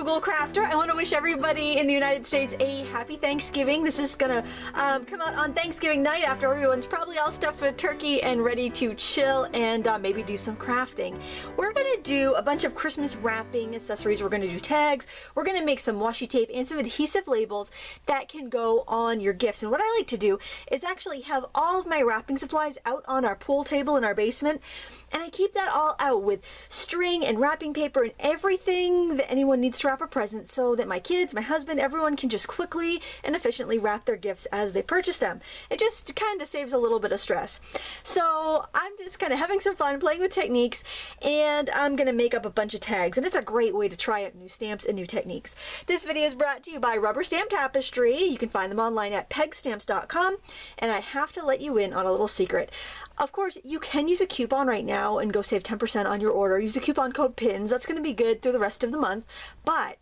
Frugal Crafter. I want to wish everybody in the United States a happy Thanksgiving. This is gonna come out on Thanksgiving night after everyone's probably all stuffed with turkey and ready to chill and maybe do some crafting. We're gonna do a bunch of Christmas wrapping accessories. We're gonna do tags. We're gonna make some washi tape and some adhesive labels that can go on your gifts. And what I like to do is actually have all of my wrapping supplies out on our pool table in our basement, and I keep that all out with string and wrapping paper and everything that anyone needs to wrap a present, so that my kids, my husband, everyone can just quickly and efficiently wrap their gifts as they purchase them. It just kind of saves a little bit of stress. So I'm just kind of having some fun playing with techniques, and I'm going to make up a bunch of tags, and it's a great way to try out new stamps and new techniques. This video is brought to you by Rubber Stamp Tapestry. You can find them online at pegstamps.com, and I have to let you in on a little secret. Of course, you can use a coupon right now and go save 10% on your order. Use the coupon code PINS. That's going to be good through the rest of the month. But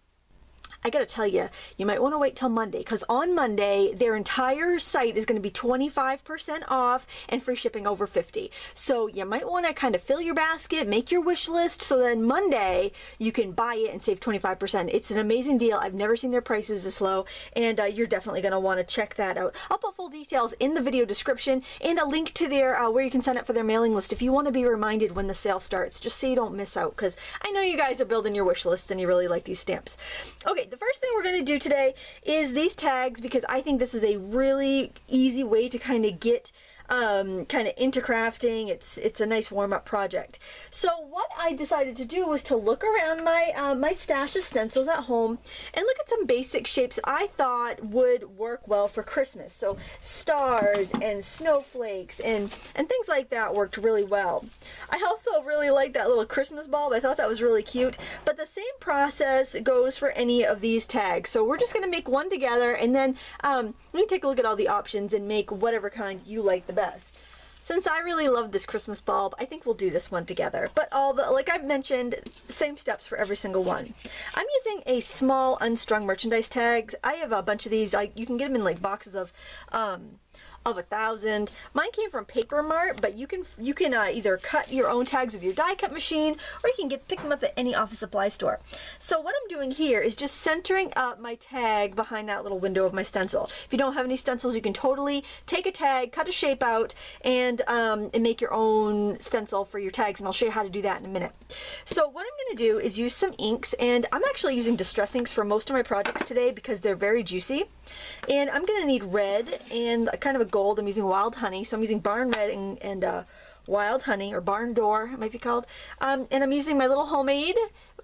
I gotta tell you, you might want to wait till Monday, because on Monday their entire site is going to be 25% off and free shipping over $50. So you might want to kind of fill your basket, make your wish list, so then Monday you can buy it and save 25%. It's an amazing deal. I've never seen their prices this low, and you're definitely going to want to check that out. I'll put full details in the video description and a link to their where you can sign up for their mailing list if you want to be reminded when the sale starts, just so you don't miss out, because I know you guys are building your wish lists and you really like these stamps. Okay, the first thing we're going to do today is these tags, because I think this is a really easy way to kind of get kind of into crafting. It's a nice warm-up project. So what I decided to do was to look around my my stash of stencils at home and look at some basic shapes that I thought would work well for Christmas. So stars and snowflakes and things like that worked really well. I also really like that little Christmas bulb. I thought that was really cute. But the same process goes for any of these tags. So we're just going to make one together, and then let me take a look at all the options and make whatever kind you like the best. Since I really love this Christmas bulb, I think we'll do this one together. But like I've mentioned, the same steps for every single one. I'm using a small unstrung merchandise tag. I have a bunch of these. You can get them in like boxes of 1,000. Mine came from Paper Mart, but you can either cut your own tags with your die cut machine, or you can pick them up at any office supply store. So what I'm doing here is just centering up my tag behind that little window of my stencil. If you don't have any stencils, you can totally take a tag, cut a shape out, and make your own stencil for your tags, and I'll show you how to do that in a minute. So what I'm going to do is use some inks, and I'm actually using Distress inks for most of my projects today because they're very juicy. And I'm going to need red and kind of a gold. I'm using Wild Honey, so I'm using Barn Red and Wild Honey, or Barn Door it might be called. And I'm using my little homemade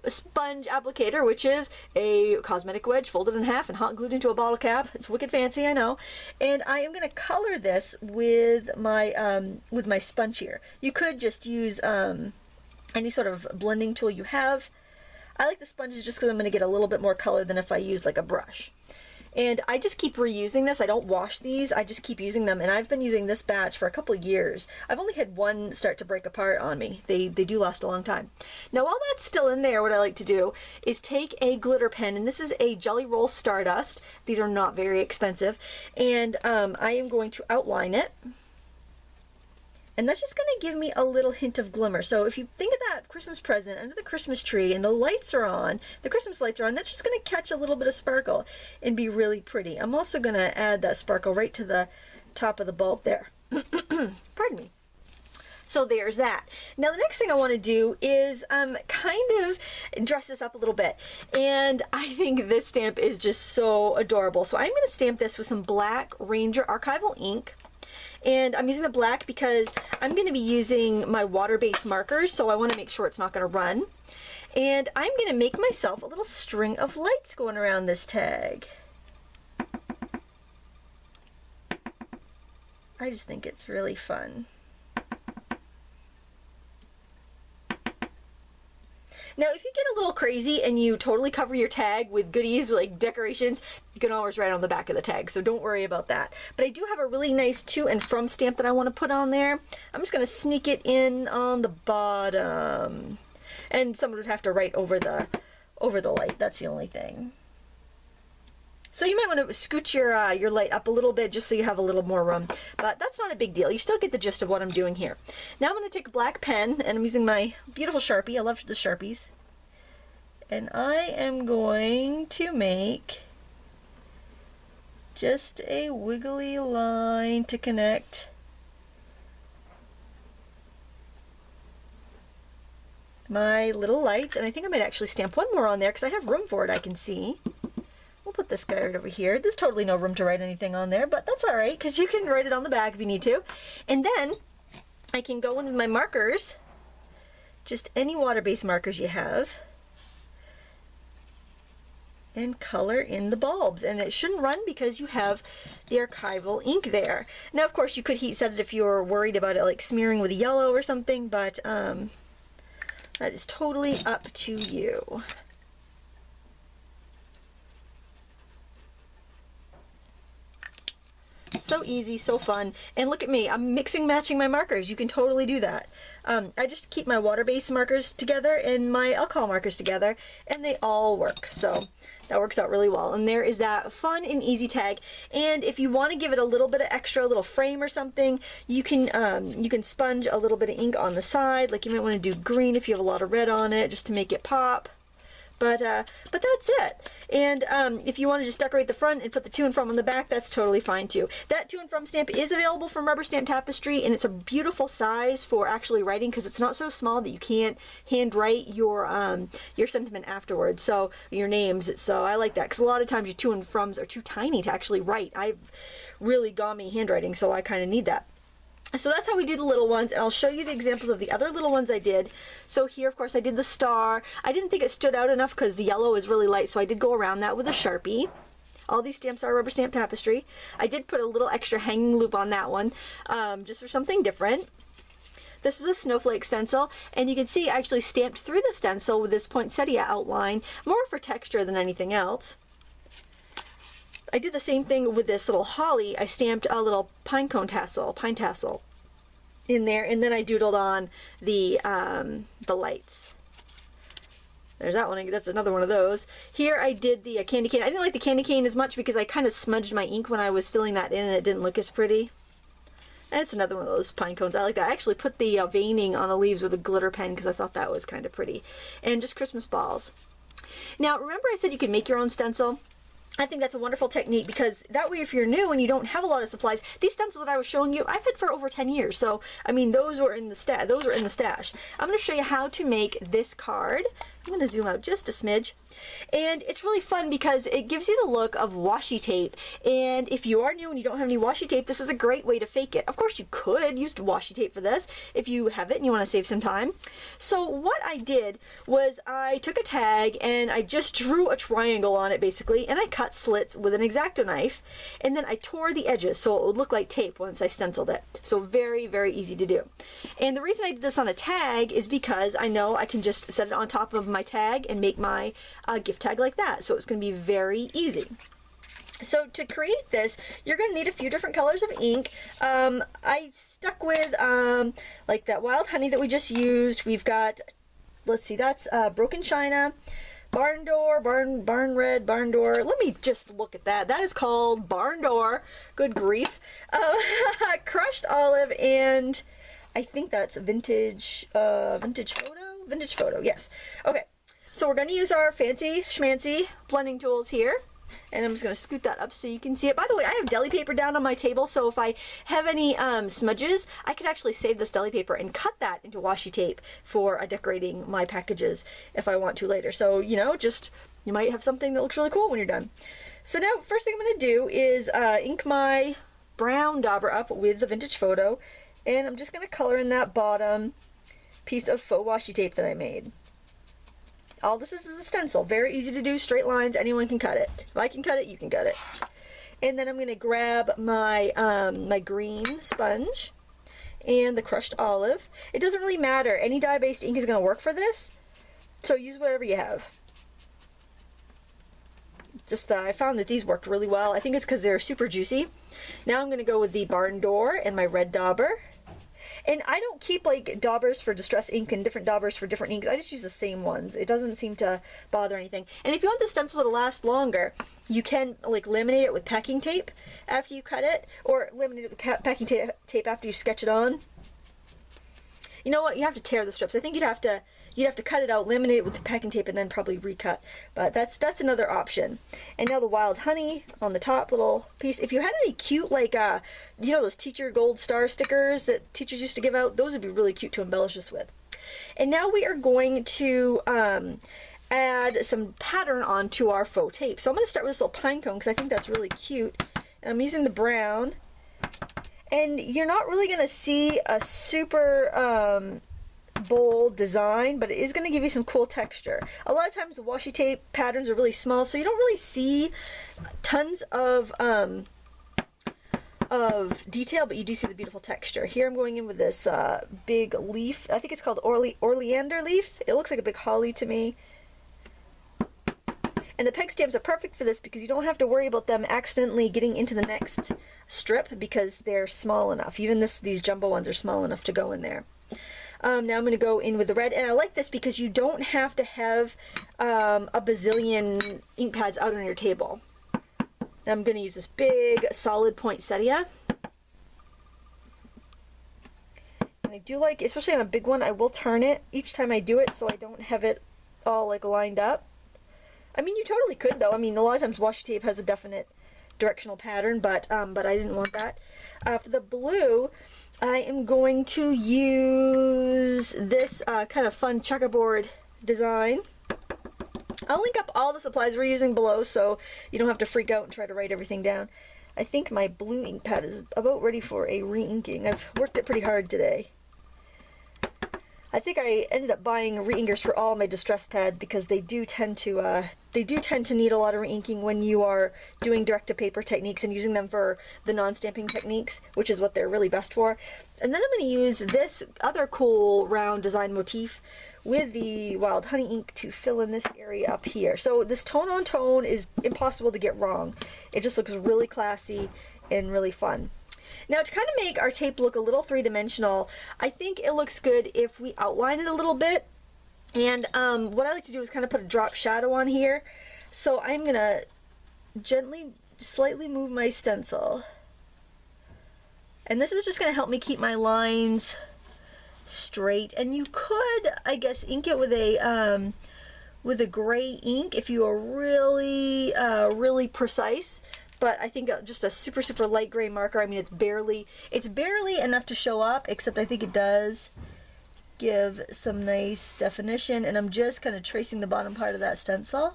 sponge applicator, which is a cosmetic wedge folded in half and hot glued into a bottle cap. It's wicked fancy, I know. And I am going to color this with my sponge here. You could just use any sort of blending tool you have. I like the sponges just because I'm going to get a little bit more color than if I used like a brush. And I just keep reusing this. I don't wash these. I just keep using them. And I've been using this batch for a couple of years. I've only had one start to break apart on me. They do last a long time. Now, while that's still in there, what I like to do is take a glitter pen. And this is a Jelly Roll Stardust. These are not very expensive. And I am going to outline it. And that's just going to give me a little hint of glimmer. So if you think of that Christmas present under the Christmas tree and the lights are on, the Christmas lights are on, that's just going to catch a little bit of sparkle and be really pretty. I'm also going to add that sparkle right to the top of the bulb there. Pardon me. So there's that. Now the next thing I want to do is kind of dress this up a little bit. And I think this stamp is just so adorable. So I'm going to stamp this with some black Ranger Archival ink. And I'm using the black because I'm going to be using my water-based markers, so I want to make sure it's not going to run. And I'm going to make myself a little string of lights going around this tag. I just think it's really fun. Now, if you get a little crazy and you totally cover your tag with goodies like decorations, you can always write on the back of the tag, so don't worry about that. But I do have a really nice to and from stamp that I want to put on there. I'm just going to sneak it in on the bottom. And someone would have to write over the light. That's the only thing. So you might want to scooch your light up a little bit just so you have a little more room. But that's not a big deal. You still get the gist of what I'm doing here. Now I'm going to take a black pen, and I'm using my beautiful Sharpie. I love the Sharpies. and I am going to make just a wiggly line to connect my little lights, and I think I might actually stamp one more on there because I have room for it, I can see. We'll put this guy right over here. There's totally no room to write anything on there, but that's all right because you can write it on the back if you need to. And then I can go in with my markers, just any water-based markers you have, and color in the bulbs. And it shouldn't run because you have the archival ink there. Now, of course, you could heat set it if you're worried about it like smearing with yellow or something, but that is totally up to you. So easy, so fun. And look at me, I'm mixing matching my markers. You can totally do that. I just keep my water-based markers together and my alcohol markers together, and they all work. So that works out really well. And there is that fun and easy tag. And if you want to give it a little bit of extra, a little frame or something, you can sponge a little bit of ink on the side. Like you might want to do green if you have a lot of red on it, just to make it pop. But that's it. And if you want to just decorate the front and put the to and from on the back, that's totally fine too. That to and from stamp is available from Rubber Stamp Tapestry, and it's a beautiful size for actually writing because it's not so small that you can't handwrite your sentiment afterwards. So your names. So I like that because a lot of times your to and froms are too tiny to actually write. I've really got me handwriting, so I kind of need that. So that's how we do the little ones, and I'll show you the examples of the other little ones I did. So here, of course, I did the star. I didn't think it stood out enough because the yellow is really light, so I did go around that with a Sharpie. All these stamps are Rubber Stamp Tapestry. I did put a little extra hanging loop on that one, just for something different. This was a snowflake stencil, and you can see I actually stamped through the stencil with this poinsettia outline, more for texture than anything else. I did the same thing with this little holly. I stamped a little pine tassel in there, and then I doodled on the lights. There's that one. That's another one of those. Here I did the candy cane. I didn't like the candy cane as much because I kind of smudged my ink when I was filling that in, and it didn't look as pretty. And it's another one of those pine cones. I like that. I actually put the veining on the leaves with a glitter pen because I thought that was kind of pretty. And just Christmas balls. Now, remember I said you could make your own stencil? I think that's a wonderful technique because that way if you're new and you don't have a lot of supplies, these stencils that I was showing you, I've had for over 10 years. So, I mean, those were in the stash. I'm going to show you how to make this card. I'm going to zoom out just a smidge. And it's really fun because it gives you the look of washi tape. And if you are new and you don't have any washi tape, this is a great way to fake it. Of course, you could use washi tape for this if you have it and you want to save some time. So what I did was I took a tag and I just drew a triangle on it basically, and I cut slits with an X-Acto knife, and then I tore the edges so it would look like tape once I stenciled it. So very, very easy to do. And the reason I did this on a tag is because I know I can just set it on top of my tag and make my gift tag like that. So it's going to be very easy. So to create this, you're going to need a few different colors of ink. I stuck with like that wild honey that we just used. We've got, let's see, that's Broken China, Barn Door, Barn Red, Barn Door. Let me just look at that. That is called Barn Door. Good grief. Crushed Olive, and I think that's Vintage Photo, yes. Okay, so we're going to use our fancy schmancy blending tools here. And I'm just going to scoot that up so you can see it. By the way, I have deli paper down on my table, so if I have any smudges, I could actually save this deli paper and cut that into washi tape for decorating my packages if I want to later. So, you know, just, you might have something that looks really cool when you're done. So now, first thing I'm going to do is ink my brown dauber up with the Vintage Photo, and I'm just going to color in that bottom piece of faux washi tape that I made. All this is a stencil, very easy to do, straight lines, anyone can cut it. If I can cut it, you can cut it. And then I'm going to grab my my green sponge and the crushed olive. It doesn't really matter, any dye-based ink is going to work for this, so use whatever you have. Just I found that these worked really well. I think it's because they're super juicy. Now I'm going to go with the Barn Door and my red dauber. And I don't keep like daubers for distress ink and different daubers for different inks. I just use the same ones. It doesn't seem to bother anything. And if you want the stencil to last longer, you can like laminate it with packing tape after you cut it, or laminate it with packing tape after you sketch it on. You know what? You have to tear the strips. I think you'd have you'd have to cut it out, laminate it with the packing tape, and then probably recut. But that's another option. And now the wild honey on the top little piece. If you had any cute, like, you know, those teacher gold star stickers that teachers used to give out, those would be really cute to embellish this with. And now we are going to add some pattern onto our faux tape. So I'm going to start with this little pine cone because I think that's really cute. And I'm using the brown. And you're not really going to see a super bold design, but it is going to give you some cool texture. A lot of times the washi tape patterns are really small, so you don't really see tons of detail, but you do see the beautiful texture. Here I'm going in with this big leaf. I think it's called oleander leaf. It looks like a big holly to me. And the peg stamps are perfect for this because you don't have to worry about them accidentally getting into the next strip because they're small enough. Even these jumbo ones are small enough to go in there. Now I'm going to go in with the red, and I like this because you don't have to have a bazillion ink pads out on your table. Now I'm going to use this big solid poinsettia. And I do like, especially on a big one, I will turn it each time I do it so I don't have it all like lined up. I mean, you totally could though. I mean, a lot of times washi tape has a definite directional pattern, but I didn't want that. For the blue, I am going to use this kind of fun checkerboard design. I'll link up all the supplies we're using below so you don't have to freak out and try to write everything down. I think my blue ink pad is about ready for a re-inking. I've worked it pretty hard today. I think I ended up buying re-inkers for all my distress pads because they do tend to need a lot of re-inking when you are doing direct-to-paper techniques and using them for the non-stamping techniques, which is what they're really best for. And then I'm going to use this other cool round design motif with the wild honey ink to fill in this area up here. So this tone on tone is impossible to get wrong. It just looks really classy and really fun. Now, to kind of make our tape look a little three-dimensional, I think it looks good if we outline it a little bit. And what I like to do is kind of put a drop shadow on here. So I'm going to gently, slightly move my stencil. And this is just going to help me keep my lines straight. And you could, I guess, ink it with a gray ink if you are really, really precise. But I think just a super, super light gray marker, I mean, it's barely enough to show up, except I think it does give some nice definition. And I'm just kind of tracing the bottom part of that stencil.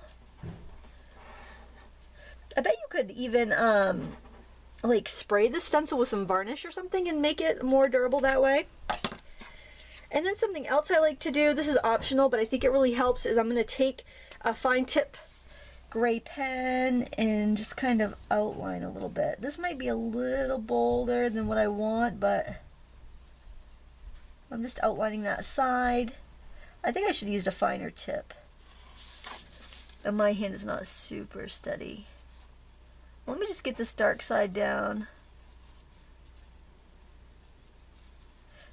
I bet you could even, like, spray the stencil with some varnish or something and make it more durable that way. And then something else I like to do, this is optional, but I think it really helps, is I'm going to take a fine tip gray pen and just kind of outline a little bit. This might be a little bolder than what I want, but I'm just outlining that side. I think I should have used a finer tip. And my hand is not super steady. Let me just get this dark side down.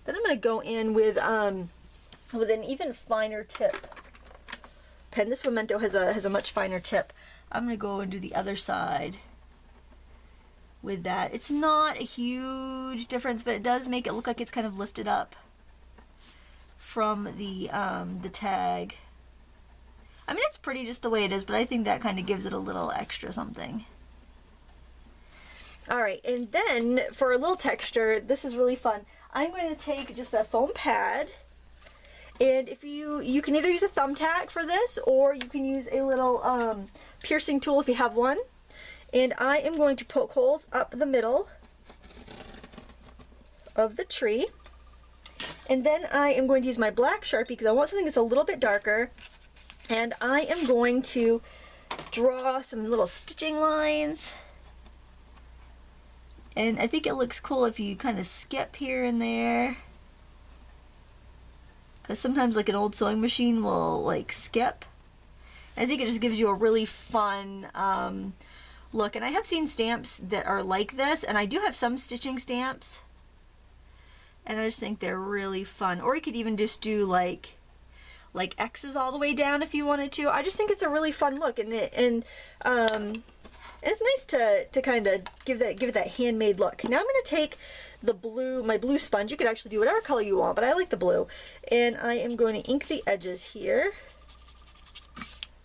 Then I'm going to go in with an even finer tip pen. This Memento has a much finer tip. I'm going to go and do the other side with that. It's not a huge difference, but it does make it look like it's kind of lifted up from the tag. I mean, it's pretty just the way it is, but I think that kind of gives it a little extra something. Alright, and then for a little texture, this is really fun. I'm going to take just a foam pad. And if you can either use a thumbtack for this, or you can use a little piercing tool if you have one. And I am going to poke holes up the middle of the tree. And then I am going to use my black Sharpie because I want something that's a little bit darker. And I am going to draw some little stitching lines. And I think it looks cool if you kind of skip here and there. Because sometimes like an old sewing machine will like skip. I think it just gives you a really fun look. And I have seen stamps that are like this, and I do have some stitching stamps. And I just think they're really fun. Or you could even just do like X's all the way down if you wanted to. I just think it's a really fun look. And And it's nice to kind of give it that handmade look. Now I'm going to take the blue, my blue sponge. You could actually do whatever color you want, but I like the blue. And I am going to ink the edges here.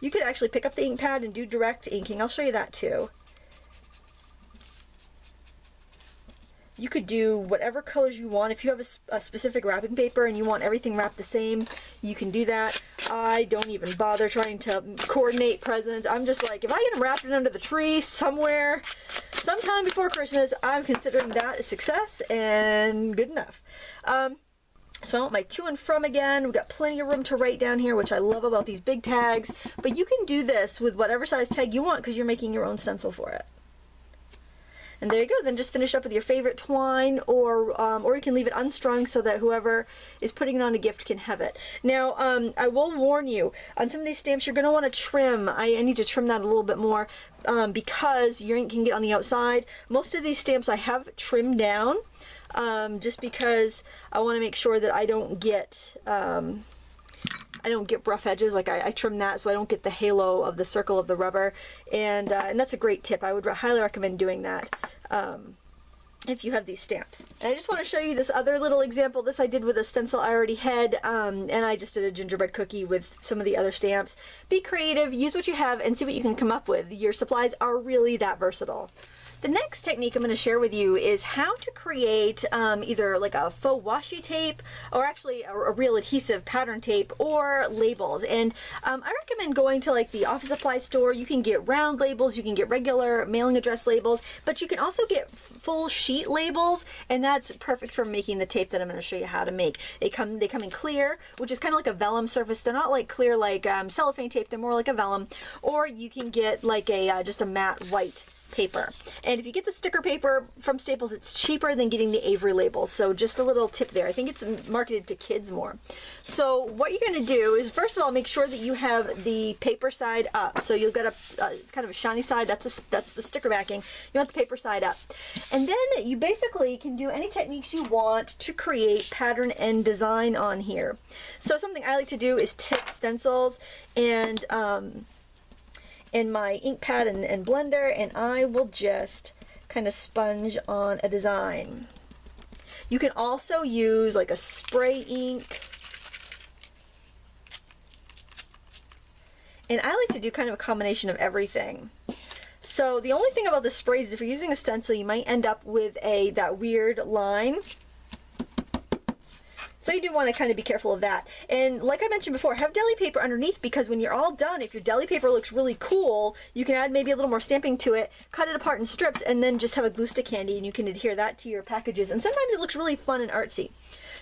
You could actually pick up the ink pad and do direct inking. I'll show you that too. You could do whatever colors you want. If you have a specific wrapping paper and you want everything wrapped the same, you can do that. I don't even bother trying to coordinate presents. I'm just like, if I get them wrapped under the tree somewhere, sometime before Christmas, I'm considering that a success and good enough. So I want my to and from again. We've got plenty of room to write down here, which I love about these big tags. But you can do this with whatever size tag you want because you're making your own stencil for it. And there you go. Then just finish up with your favorite twine, or you can leave it unstrung so that whoever is putting it on a gift can have it. Now, I will warn you, on some of these stamps, you're going to want to trim. I need to trim that a little bit more because your ink can get on the outside. Most of these stamps I have trimmed down just because I want to make sure that I don't get rough edges. Like I trim that so I don't get the halo of the circle of the rubber, and that's a great tip. I would highly recommend doing that if you have these stamps. And I just want to show you this other little example. This I did with a stencil I already had, and I just did a gingerbread cookie with some of the other stamps. Be creative, use what you have, and see what you can come up with. Your supplies are really that versatile. The next technique I'm going to share with you is how to create either like a faux washi tape, or actually a real adhesive pattern tape, or labels. And I recommend going to like the office supply store. You can get round labels, you can get regular mailing address labels, but you can also get full sheet labels, and that's perfect for making the tape that I'm going to show you how to make. They come in clear, which is kind of like a vellum surface. They're not like clear like cellophane tape, they're more like a vellum. Or you can get like a just a matte white paper. And if you get the sticker paper from Staples, it's cheaper than getting the Avery labels. So just a little tip there. I think it's marketed to kids more. So what you're going to do is, first of all, make sure that you have the paper side up. So you'll get it's kind of a shiny side. That's the sticker backing. You want the paper side up. And then you basically can do any techniques you want to create pattern and design on here. So something I like to do is tip stencils and in my ink pad and blender, and I will just kind of sponge on a design. You can also use like a spray ink, and I like to do kind of a combination of everything. So the only thing about the sprays is if you're using a stencil, you might end up with that weird line. So you do want to kind of be careful of that. And like I mentioned before, have deli paper underneath, because when you're all done, if your deli paper looks really cool, you can add maybe a little more stamping to it, cut it apart in strips, and then just have a glue stick handy, and you can adhere that to your packages. And sometimes it looks really fun and artsy.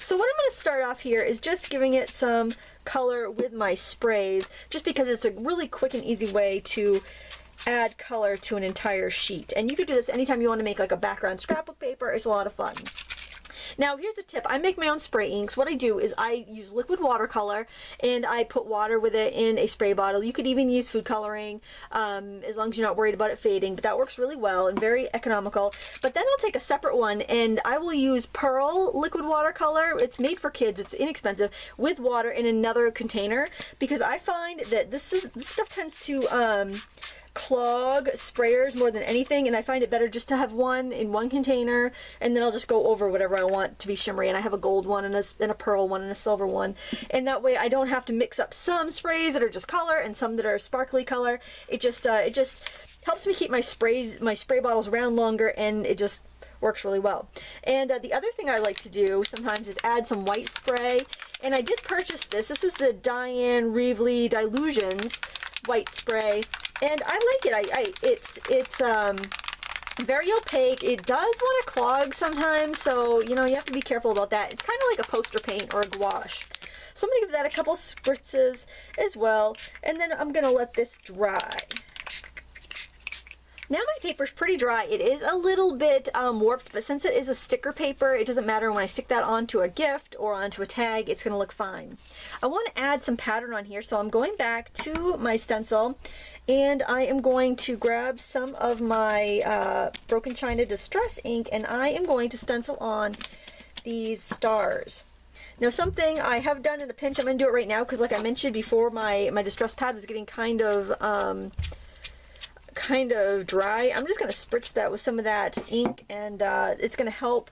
So what I'm going to start off here is just giving it some color with my sprays, just because it's a really quick and easy way to add color to an entire sheet. And you could do this anytime you want to make like a background scrapbook paper. It's a lot of fun. Now here's a tip. I make my own spray inks. What I do is I use liquid watercolor, and I put water with it in a spray bottle. You could even use food coloring as long as you're not worried about it fading, but that works really well and very economical. But then I'll take a separate one and I will use Pearl liquid watercolor. It's made for kids, it's inexpensive, with water in another container, because I find that this stuff tends to clog sprayers more than anything, and I find it better just to have one in one container, and then I'll just go over whatever I want to be shimmery. And I have a gold one and a pearl one and a silver one, and that way I don't have to mix up some sprays that are just color and some that are sparkly color. It just helps me keep my spray bottles around longer, and it just works really well. And the other thing I like to do sometimes is add some white spray, and I did purchase this. This is the Diane Reevely Dilutions white spray, and I like it. It's very opaque. It does want to clog sometimes, so you know, you have to be careful about that. It's kind of like a poster paint or a gouache. So I'm going to give that a couple spritzes as well, and then I'm going to let this dry. Now my paper's pretty dry. It is a little bit warped, but since it is a sticker paper, it doesn't matter. When I stick that onto a gift or onto a tag, it's going to look fine. I want to add some pattern on here, so I'm going back to my stencil, and I am going to grab some of my Broken China Distress ink, and I am going to stencil on these stars. Now, something I have done in a pinch, I'm going to do it right now, because like I mentioned before, my distress pad was getting kind of kind of dry, I'm just going to spritz that with some of that ink, and it's going to help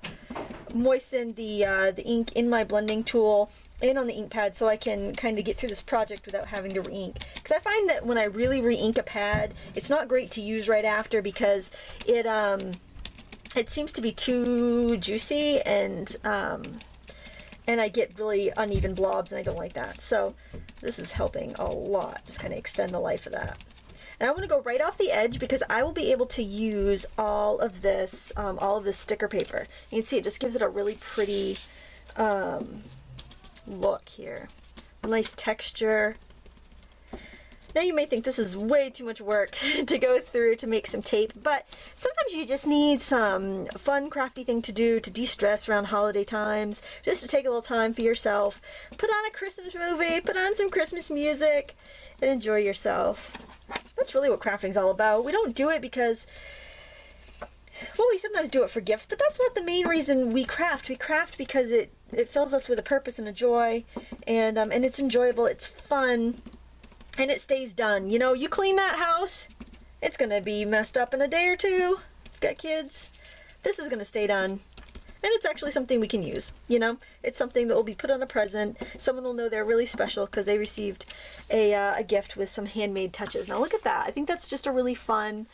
moisten the ink in my blending tool and on the ink pad, so I can kind of get through this project without having to re-ink. Because I find that when I really re-ink a pad, it's not great to use right after because it seems to be too juicy, and I get really uneven blobs, and I don't like that. So this is helping a lot, just kind of extend the life of that. And I want to go right off the edge because I will be able to use all of this sticker paper. You can see it just gives it a really pretty look here. A nice texture. Now you may think this is way too much work to go through to make some tape, but sometimes you just need some fun, crafty thing to do to de-stress around holiday times, just to take a little time for yourself. Put on a Christmas movie, put on some Christmas music, and enjoy yourself. That's really what crafting's all about. We don't do it because, well, we sometimes do it for gifts, but that's not the main reason we craft. We craft because it fills us with a purpose and a joy, and it's enjoyable, it's fun, and it stays done. You know, you clean that house, it's gonna be messed up in a day or two. You've got kids, this is gonna stay done. And it's actually something we can use, you know? It's something that will be put on a present. Someone will know they're really special because they received a gift with some handmade touches. Now look at that. I think that's just a really fun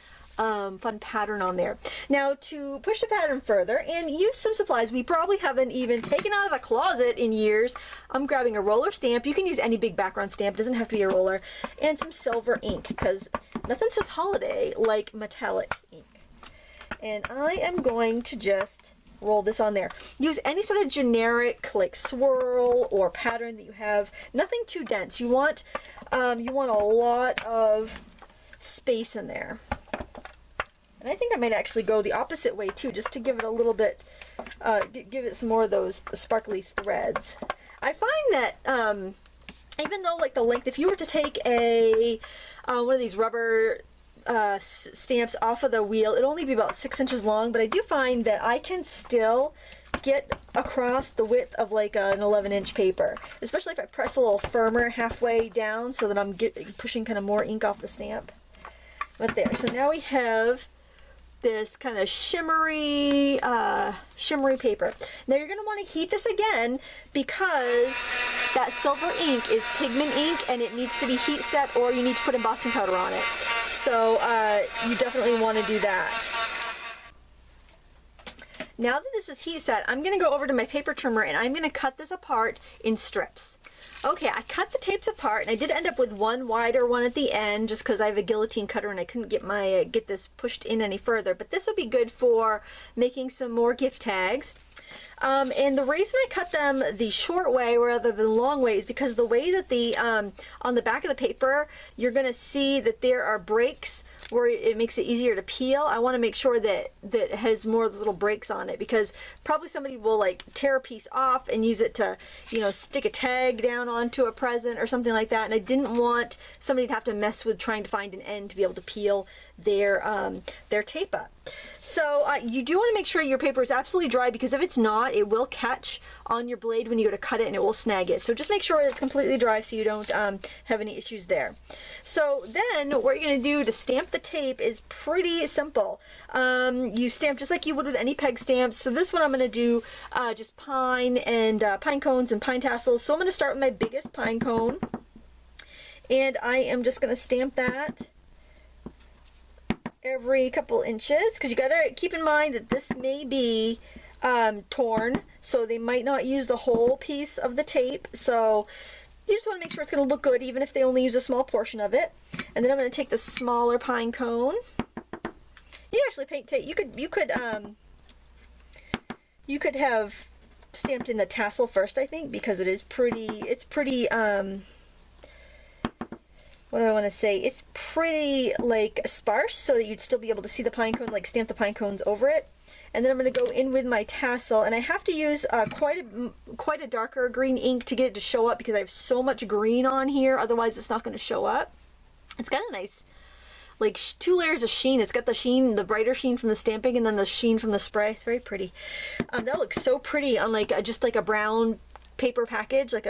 pattern on there. Now to push the pattern further and use some supplies we probably haven't even taken out of the closet in years, I'm grabbing a roller stamp. You can use any big background stamp, it doesn't have to be a roller, and some silver ink because nothing says holiday like metallic ink. And I am going to just roll this on there. Use any sort of generic like swirl or pattern that you have. Nothing too dense. You want a lot of space in there. And I think I might actually go the opposite way too, just to give it a little bit, give it some more of those sparkly threads. I find that even though like the length, if you were to take one of these rubber stamps off of the wheel, it'd only be about 6 inches long, but I do find that I can still get across the width of like an 11-inch paper, especially if I press a little firmer halfway down so that I'm pushing kind of more ink off the stamp. But there, so now we have this kind of shimmery paper. Now you're going to want to heat this again because that silver ink is pigment ink and it needs to be heat set, or you need to put embossing powder on it. So you definitely want to do that. Now that this is heat set, I'm going to go over to my paper trimmer and I'm going to cut this apart in strips. Okay, I cut the tapes apart, and I did end up with one wider one at the end just because I have a guillotine cutter and I couldn't get this pushed in any further. But this will be good for making some more gift tags. And the reason I cut them the short way rather than the long way is because the way that on the back of the paper, you're going to see that there are breaks where it makes it easier to peel. I want to make sure that it has more of those little breaks on it, because probably somebody will like tear a piece off and use it to, you know, stick a tag down onto a present or something like that. And I didn't want somebody to have to mess with trying to find an end to be able to peel their tape up. So you do want to make sure your paper is absolutely dry, because if it's not, it will catch on your blade when you go to cut it and it will snag it. So just make sure it's completely dry so you don't have any issues there. So then what you're going to do to stamp the tape is pretty simple. You stamp just like you would with any peg stamps. So this one I'm going to do just pine and pine cones and pine tassels. So I'm going to start with my biggest pine cone, and I am just going to stamp that every couple inches, because you got to keep in mind that this may be torn, so they might not use the whole piece of the tape. So you just want to make sure it's going to look good even if they only use a small portion of it. And then I'm going to take the smaller pine cone. You actually paint tape. You could have stamped in the tassel first, I think, because it's pretty what do I want to say? It's pretty like sparse, so that you'd still be able to see the pine cone, like stamp the pine cones over it. And then I'm going to go in with my tassel, and I have to use quite a darker green ink to get it to show up, because I have so much green on here, otherwise it's not going to show up. It's got a nice like 2 layers of sheen. It's got the sheen, the brighter sheen from the stamping, and then the sheen from the spray. It's very pretty. That looks so pretty on like just like a brown paper package, like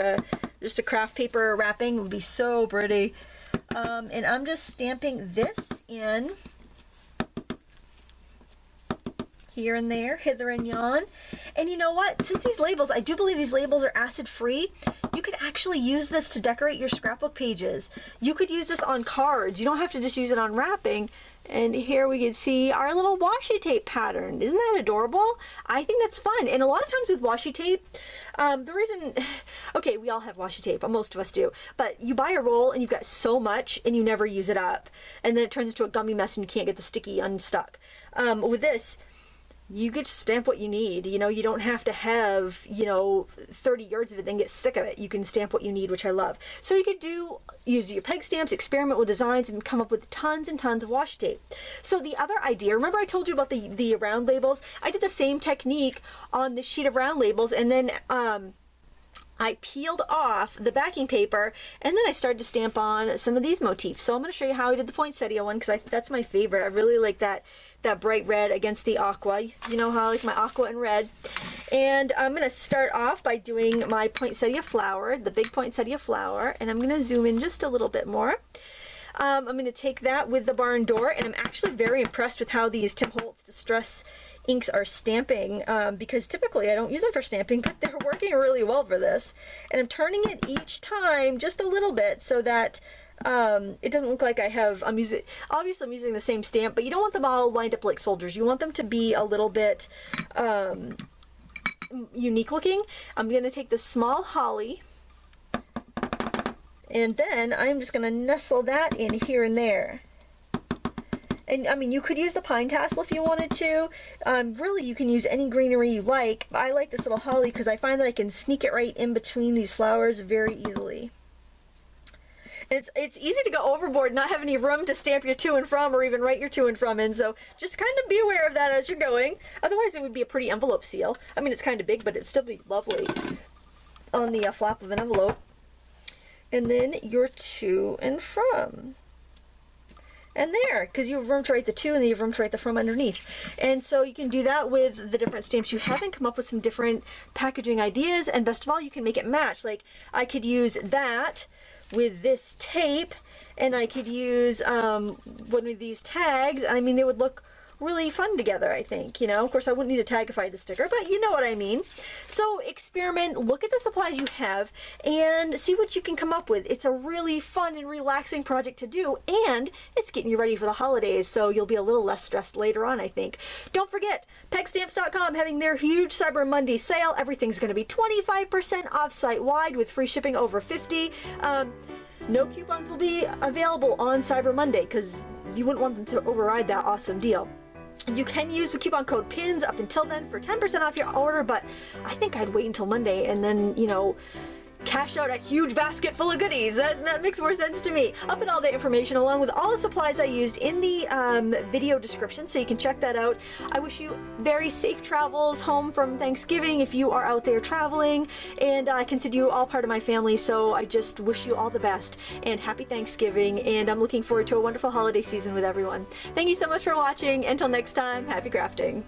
just a craft paper wrapping. It would be so pretty. And I'm just stamping this in here and there, hither and yon. And you know what? Since these labels, I do believe these labels are acid free, you could actually use this to decorate your scrapbook pages. You could use this on cards. You don't have to just use it on wrapping. And here we can see our little washi tape pattern. Isn't that adorable? I think that's fun. And a lot of times with washi tape, the reason, okay, we all have washi tape, most of us do, but you buy a roll and you've got so much and you never use it up. And then it turns into a gummy mess and you can't get the sticky unstuck. With this, you get to stamp what you need. You know, you don't have to have, you know, 30 yards of it, then get sick of it. You can stamp what you need, which I love. So you could use your peg stamps, experiment with designs, and come up with tons and tons of washi tape. So the other idea, remember I told you about the round labels? I did the same technique on this sheet of round labels, and then I peeled off the backing paper and then I started to stamp on some of these motifs. So I'm going to show you how I did the poinsettia one, because that's my favorite. I really like that bright red against the aqua. You know how I like my aqua and red. And I'm going to start off by doing my poinsettia flower, the big poinsettia flower, and I'm going to zoom in just a little bit more. I'm going to take that with the barn door, and I'm actually very impressed with how these Tim Holtz Distress inks are stamping, because typically I don't use them for stamping, but they're working really well for this. And I'm turning it each time just a little bit so that it doesn't look like obviously I'm using the same stamp, but you don't want them all lined up like soldiers. You want them to be a little bit unique looking. I'm going to take the small holly, and then I'm just going to nestle that in here and there. And I mean, you could use the pine tassel if you wanted to. Really, you can use any greenery you like. But I like this little holly because I find that I can sneak it right in between these flowers very easily. And it's easy to go overboard, not have any room to stamp your to and from or even write your to and from in. So just kind of be aware of that as you're going. Otherwise, it would be a pretty envelope seal. I mean, it's kind of big, but it'd still be lovely on the flap of an envelope. And then your to and from. And there, because you have room to write the to and then you have room to write the from underneath. And so you can do that with the different stamps you have and come up with some different packaging ideas. And best of all, you can make it match. Like, I could use that with this tape, and I could use one of these tags. I mean, they would look really fun together, I think. You know, of course I wouldn't need a tag if I had the sticker, but you know what I mean. So experiment, look at the supplies you have, and see what you can come up with. It's a really fun and relaxing project to do, and it's getting you ready for the holidays, so you'll be a little less stressed later on, I think. Don't forget, pegstamps.com having their huge Cyber Monday sale. Everything's going to be 25% off site-wide with free shipping over 50. No coupons will be available on Cyber Monday because you wouldn't want them to override that awesome deal. You can use the coupon code PINS up until then for 10% off your order, but I think I'd wait until Monday and then, you know, cash out a huge basket full of goodies. That makes more sense to me. I'll put all the information along with all the supplies I used in the video description, so you can check that out. I wish you very safe travels home from Thanksgiving if you are out there traveling, and I consider you all part of my family, so I just wish you all the best and happy Thanksgiving, and I'm looking forward to a wonderful holiday season with everyone. Thank you so much for watching. Until next time, happy crafting.